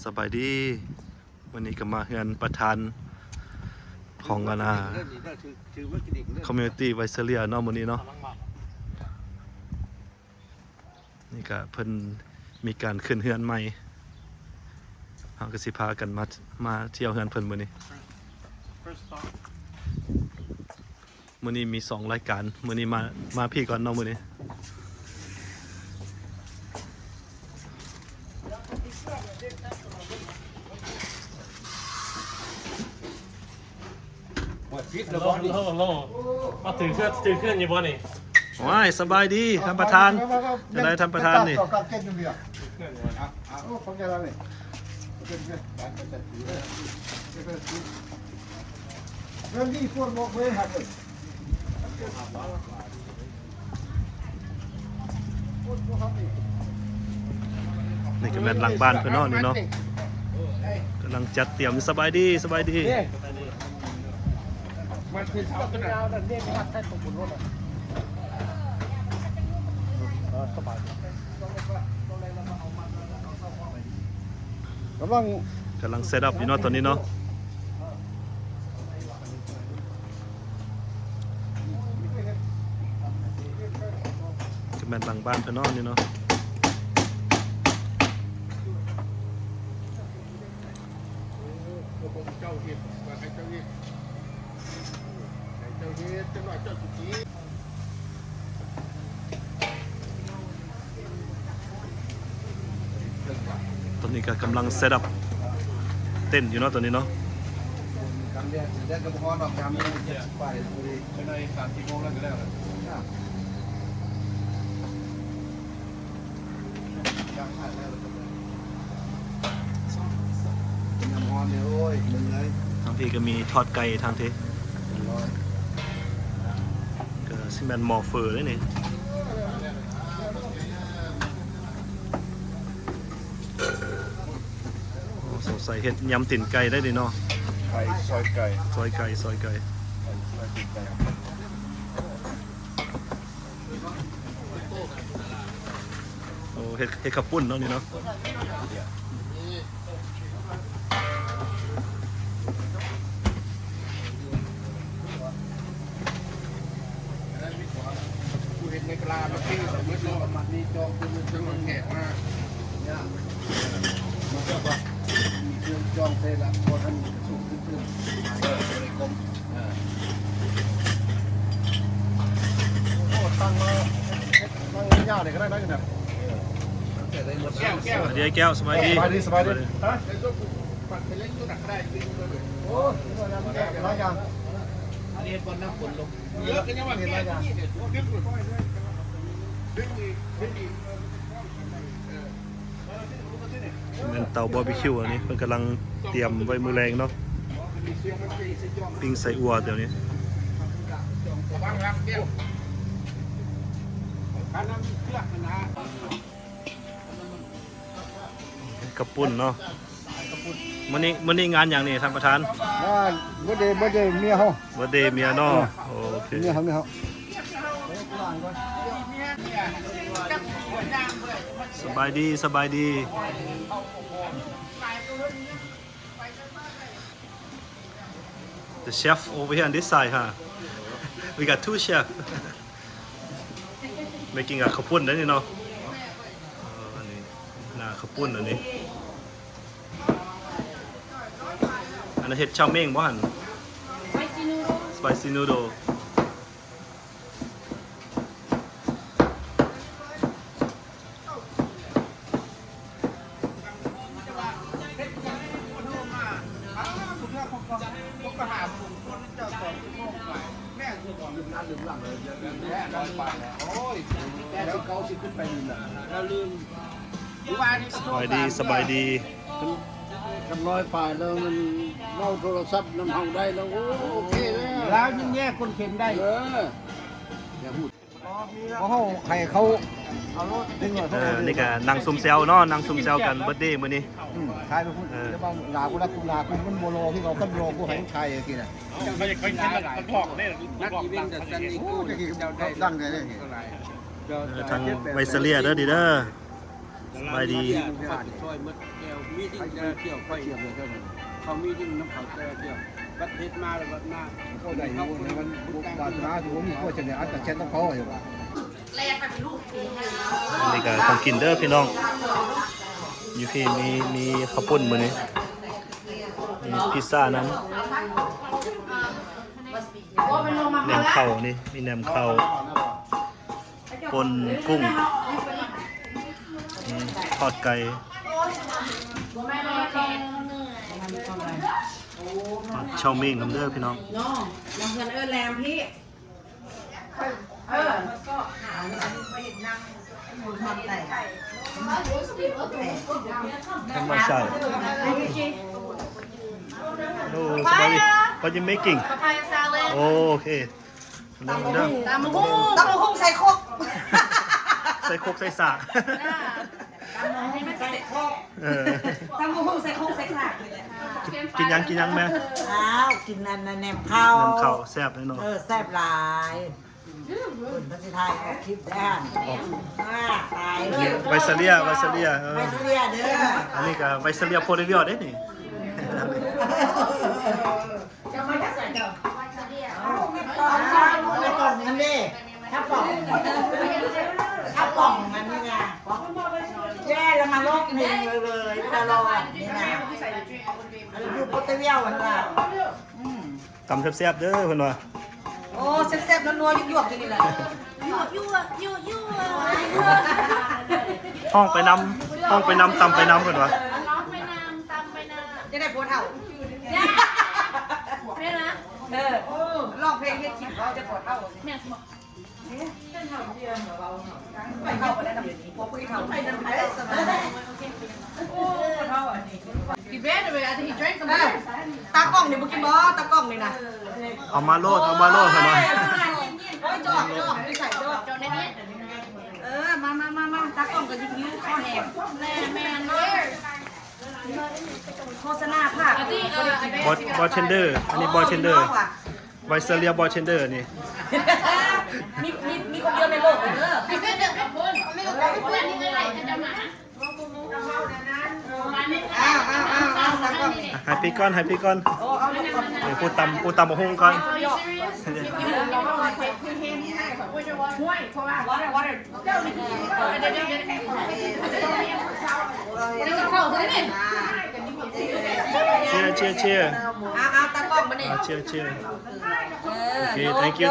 สบายดีวันนี้ก็มาเฮือนประธานของคอมมูนิตี้ไวเซเลียเนาะมื้อนี้เนาะนี่ก็เพิ่นมีการขึ้นเฮือนใหม่เฮาก็สิพากันมาเที่ยวเฮือนเพิ่นมื้อนี้มี2รายการมื้อนี้มาพี่ก่อนเนาะมื้อนี้โลเอาถือเครื่องอยู่บ่นี่ว้ายสบายดีท่านประธานจะได้ท่านประธานนี่นี่ก็เป็นหลังบ้านเพื่อนเนาะนี่เนาะกำลังจัดเตรียมสบายดีมันคือเช้าขึ้นแล้วนั่นเรียกว่าใต้ตรงบนรถอ่ะสบายกำลังเซตอัพอยู่เนาะตอนนี้เนาะจะเป็นหลังบ้านเพื่อนเนาะนี่เนาะเจ้าเห็ดว่าใครเจ้าเห็ดจะหน่อยเจ้าสุกี้ตอนนี้ก็กำลังเซตอัพเต้นอยู่เนาะตอนนี้เนาะการเรียนกระเพาะดอกยำเนี่ยไปเลยภายใน3-4 โมงแล้วก็แล้วน้ำฮอนเนี่ยโอ้ยมึงเลยทางที่ก็มีทอดไก่ทางที่ก็ซิแมนหมอเฟอร์เลยนี่สงสัยเห็ดยำติ่นไก่ได้ดิเนาะไก่ซอยไก่ซอยไก่โอ้เห็ดขับปุ้นเนาะนี่เนาะกูเห็นในกลาเมื่อกี้สมมติเรามันนี่จองคือมันจะมันแหกมากเนี่ยมันก็ว่ามีเครื่องจองเสร็จละพอท่านสูงขึ้นเลยกลมโอ้ตั้งยาวเลยก็ได้นะสวัสดีแก้วสบายดีฮะในตัวกูปัดไปเล่นตัวหนักได้จริงเลยโอ้ยแก่แล้วยังเรียนบอลน้ำฝนลงเยอะกันยังว่าแก่ที่เนี่ยดึงอีกเป็นเตาบาร์บีคิวอันนี้เพิ่นกำลังเตรียมไว้มื้อแรงเนาะปิ้งใส่อัวเดี๋ยวนี้วางรักเดียวการนำเครื่องนะ กระปุ่นเนาะมื้อนี้งานอย่างนี้ท่านประธานบ่ได้เมียเฮาบ่ได้เมียเนาะโอเคเมียเฮาสบายดี The chef over here on this side huh we got 2 chef making a ข้าวปุ้นนั่นนี่เนาะอันนี้หน้าข้าวปุ้นอันนี้อันนั้นเห็ดชาวเม้งบ่หั่น spicy noodleสบายดีกันร้อยป่ายแล้วมันเล่าโทรศัพท์น้ำห้องได้แล้วโอเคแล้วยิ่งแย่คนเข็นได้อย่าพูดเพราะเขาเอารถดึงหน่อยนี่ก็นั่งซุ่มแซวเนาะนั่งซุ่มแซวกันเบิร์ธเดย์มื้อนี้ใช่ไปพูดแล้วบางลากูรักกูลากูมันโบโลที่เราขึ้นโลกูให้ใครกินอ่ะเขาจะกินนักหลอกได้นักอีเวนต์แต่ซันนี่กูจะกินดังเลยทางไวเซเลียเด้อดีเด้อ บายดี ช่วยมัดแก้วมีดิ้งเกี่ยวไฟเกี่ยวเลยเท่านั้นเขามีดิ้งน้ำเขาแต่เกี่ยวบัดเพชรมาแล้วบัดมา ก็ได้อยู่นะมันบาดร้าถูกมีก็จะเนี่ยอัดแต่เช็ดต้องเขาอยู่ว่า นี่ก็ของกินเด้อพี่น้องอยู่พี่มีข้าวปุ้นมื้อนี้มีพิซซ่าน้ำแหนมเข่านี่มีแหนมเข่าปนกุ้งทอดไก่ชาวเมงน้ำเด้อพี่น้อง น้องน้องเพื่อนแรมพี่ทำแต่ ธรรมชาติโอ้สบายดี What you making papaya salad โอเคน้ำเด้อ ตำมะฮุ่งใส่โคก ใส่โคกใส่สาก ตำมะฮุ่งใส่โคก เออ ตำมะฮุ่งใส่โคกใส่ขลากเลย กินยังแม่ อ้าวกินนั่นแหนมข้าว น้ำเข่าแซ่บแน่นอน แซ่บหลายคุณพัชไทยออกคลิปได้ตาย นี่ไวซาเลียเอ ไป อ เรียเด้อ อันนี้ก็ไวซาเลียโพลิวิโอเด้นี่ จะไม่ได้ใส่เด้อไม่กล่องนั่นดิถ้าป่องมันนี่ไงแย่แล้วมาลอกหนึ่งเลยตลอดนี่นะอยู่โปรตุเกสวันละ ตำแซ่บๆเด้อเพิ่นว่า โอ้แซ่บๆนัวๆยั่วๆกินนี่แหละยั่ว ห้องไปนำตำไปนำเพิ่นว่า จะได้โพสเท่าร้องเพลงเฮ็ดคลิปเขาจะโพสเท่าไปเข้าไปได้ทำอย่างนี้พอคุยเข้าไปนั่นไปสบายโอ้เท่าอันนี้กินเวทเลยอาจจะหิดเดรนกันตากล้องนี่บ่กินบ่ตากล้องนี่นะ เอามาโลดเพิ่นว่า โอ้ยจอดไม่ใส่จอดในนี้มาตากล้องก็ยิ้วข้อแหบแม่โฆษณาภาค บอเทนเดอร์อันนี้บอเทนเดอร์ไวซาเลียบอเทนเดอร์นี่ มีคนเดียวในโลกเลยเด้อ อ้าวตากล้อง ให้พี่ก่อนให้พี่ก่อน โอ้เอาลูกก่อน เดี๋ยวพูดตำบักหุ่งก่อน เชียร์ เอาตากล้องมาดิ เชียร์โอเค thank you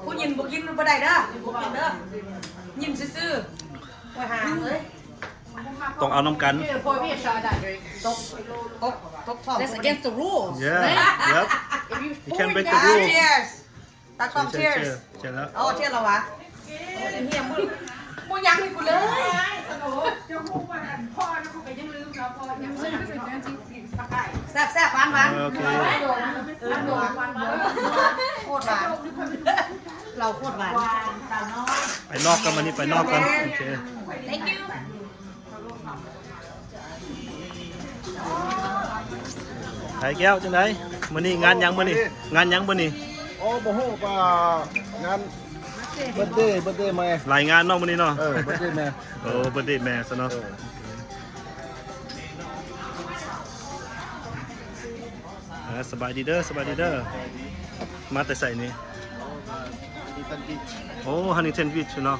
ผู้ยินบุกินบ่ได้เด้อบุกินเด้อยินซื่อๆไว้ห่างเลย ต้องเอาน้ำกัน ตกท้อง That's against the rules. Yep you can break the rule cheers ตากล้อง cheers เชียร์แล้ว โอ้เชียร์แล้ววะเฮียมึงยังให้กูเลยแซ่บหวาน โอเค โคตรหวานเราโคตรหวาน ไปนอกกันมานี่ไปนอกกันโอเค thank you ไข่แก้วจังไดมื้อนี้งานยังมื้อนี้ โอ้โหป่างานเบิร์ดเดย์มา หลายงานเนาะมื้อนี้เนาะ เบิร์ดเดย์มา โอ้เบิร์ดเดย์แม่ซะเนาะสบายดีเด้อมาแต่ใส่นี่ ดีตันดี โอ้ฮันนิงเทนวิชเนาะ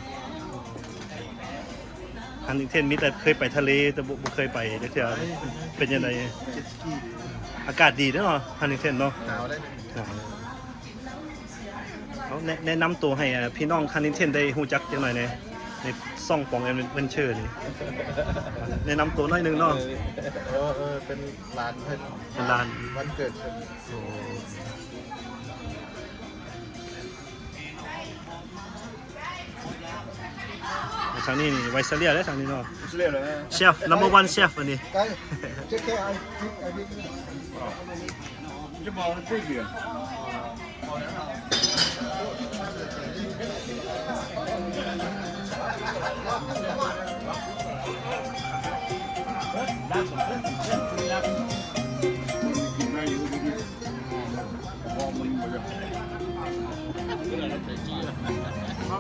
ฮันนิงเทนมีแต่เคยไปทะเลแต่บ่เคยไปเดี๋ยวเป็นยังไง เจ็ตสกี อากาศดีเนาะฮันนิงเทนเนาะ หนาวเลย เขาแนะนำตัวให้พี่น้องฮันนิงเทนได้ฮู้จักจังหน่อยในซ่องของแอดเวนเจอร์นี่แนะนำตัวหน่อยหนึงเนาะ เป็นร้านเพิ่น เป็นร้าน วันเกิดเพิ่น ทางนี้นี่ไวซาเลียได้ทางนี้เนาะ ชื่อเรียกอะไรนะ เชฟ number 1 เชฟอันนี้ ไก่เจ๊แค่ไอ้พริกจะบอกว่าพี่เหลือ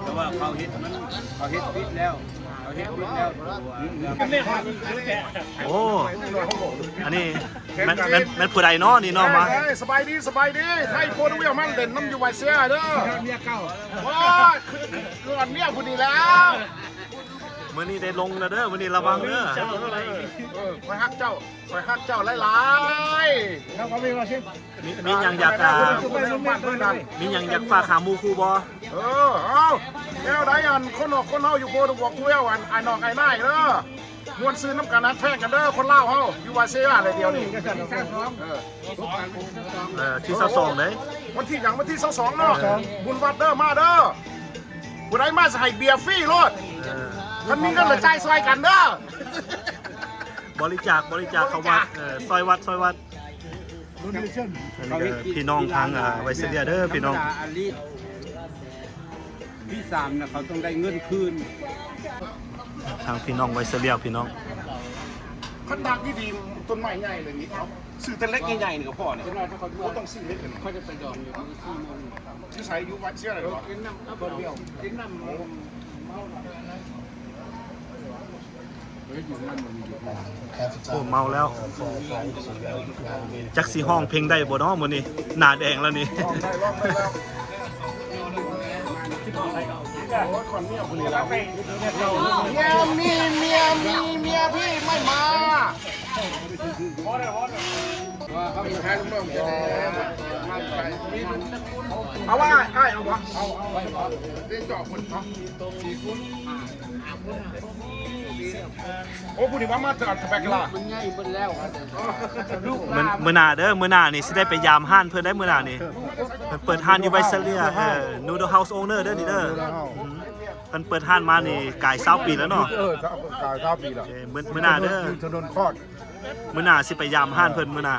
แต่ว่าเขาเฮ็ดพิษแล้วเขา เขาเฮ็ดเป็นแล้ว โอ้อันนี้แม่นผู้ใดเนาะนี่เนาะมา สบายดีไทยโคตรเวียมันเด่นน้ำอยู่ไวเสียเด้อ เมียเก่า ว้าคืออันเนี้ยพูดดีแล้ว มื้อนี้ได้ลงแล้วเด้อมื้อนี้ระวังเด้อ คอยฮักเจ้าหลายๆแล้วก็มีมาชิม มีหยังอยากมีหยังอยากฝากหาหมู่ครูบ่ เอาแนวใดอันคนออกคนเฮาอยู่โบตบอกเวียอันไอ้นอกไอ้นายเด้อมวนซื้อน้ำกันนัดแท่งกันเด้อคนเล่าเฮาอยู่ไวเสียอะไรเดียวนี่ ที่22เด้ วันที่อย่างวันที่22เนาะบุญวัดเด้อมาเด้อบุญไรมาใส่เบียร์ฟรีรถมันมีเงินเหลือใจซอยกันเด้อบ ริจาคเข้าวัดซอยวัดอันนี้ก็พี่น้องทางไวเซเลียเด้อพี่น้อง อาลีที่3น่ะเขาต้องได้เงินคืน ทางพี่น้องไวเซเลียพี่น้อง คันดักที่ดีต้นไม้ใหญ่เลยนี่เอาซื้อต้นเล็กใหญ่ๆนี่ก็พอเนี่ยเขาต้องซื้อเล็กกัน เขาจะไปดองอยู่ที่4โมง ที่ใช้อยู่วัดเชื่ออะไรก่อน กินน้ำบ่เดียวกินน้ำโอ้เมาแล้วจักสีห้องเพลงได้บ่เนาะมื้อนี้หน้าแดงแล้วนี่ ลองได้แล้วโอ้ยคนเมียคนนี้แล้วเมียพี่ไม่มา ว่าเขามีแพ้ลูกน้องจะได้มีมันตะกุน เอาว่าไอ้เอาวะเอาได้จอบคนเนาะโอ้ผู้นี้ว่ามาจากแบกลา มันง่ายเบิ่แล้วลูก มื้อหน้าเด้อมื้อหน้านี่สิได้ไปยามห้านเพิ่นได้มื้อหน้านี่เพิ่นเปิดห้านอยู่ไวเซเลียนูโดเฮาส์โอเนอร์เด้อนี่เด้อเพิ่นเปิดห้านมานี่กาย20ปีแล้วเนาะ 9 ปีแล้ว มื้อหน้าเด้อ ถนนคอด มื้อหน้าสิไปยามห้านเพิ่นมื้อหน้า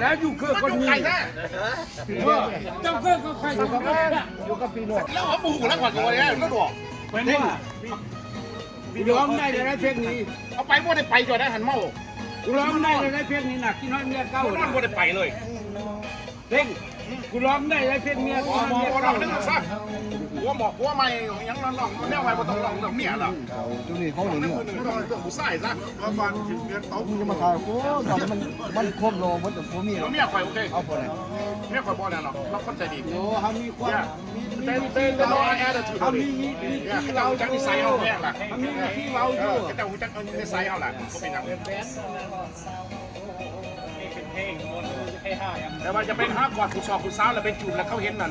แล้วอยู่คือคนนี้เจ้าคือก็ใครอยู่กับแม่ แล้วเอาปูแล้วกว่าตัวนี้ก็ดอก เป็นว่าร้องได้เลยนะเพลงนี้ เอาไปบ่ได้ไปก่อนได้หันเมา กูร้องได้เลยนะเพลงนี้น่ะกินน้อยเมียเก่า นอนบ่ได้ไปเลย เพลงกูร้องได้เลยเพลงเมีย หม กินน้อย อ เมีย บ่ลอ เก่าง นึงซะหัวหมอกหัวใหม่ยังนอนแนวใหม่บ่ต้องลองเมียล่ะ ตัวนี้เขาหนึ่ง ต้องต้องผู้ชายซะประมาณเดือนเอา มึงจะมาขายกูตอนมันครบโลมันแต่ผมมี เมียข่อยโอเค เอาพอเลย เมียข่อยบ่แน่หรอกเราคนใจดี โอ้เขามีความ เต้นน้อยแอร์ถือ เขา ดิ มี คือเราจังนิสัยเฮาแม่ล่ะ เขามีที่เราอยู่ แต่หูจักเอานิสัยเฮาล่ะก็เป็นหยังแต่ว่าจะเป็นฮักกอดผู้ชอบผู้สาวแล้วไปจูบแล้วเขาเห็นนั่น